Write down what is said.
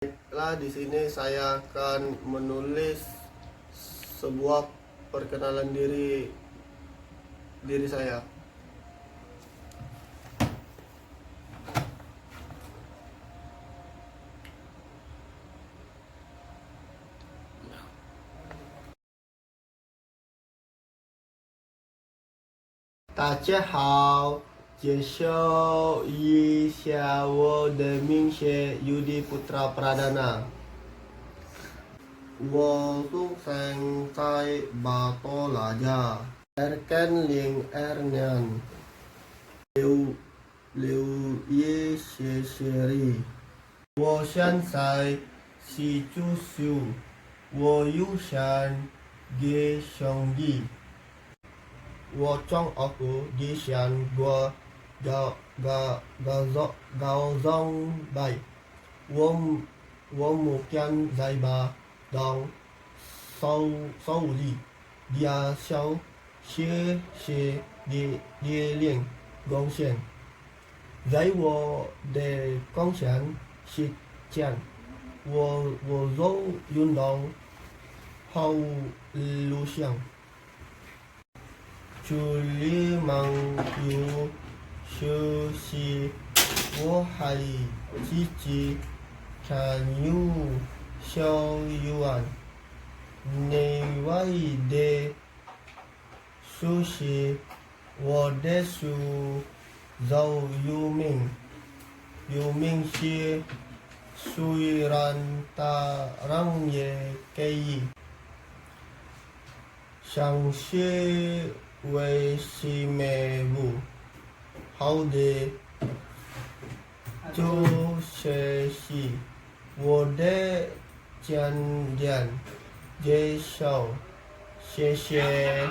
Baiklah, di sini saya akan menulis sebuah perkenalan diri saya. Dajiahao, 介绍一下我的名字Putra Pradana。我出生在巴多拉加，2002年6月14日。我现在19岁，我有三个兄弟。我中学之前我高中毕，我目前在巴当手里dia小学习列领贡献，在我的贡献是前，我做运动好路线。除了漫游休息，我还积极参与校园内外的学习。我的书早有名气，虽然大人也给予，像是为是美物好的做学习。我的简介介绍，谢谢。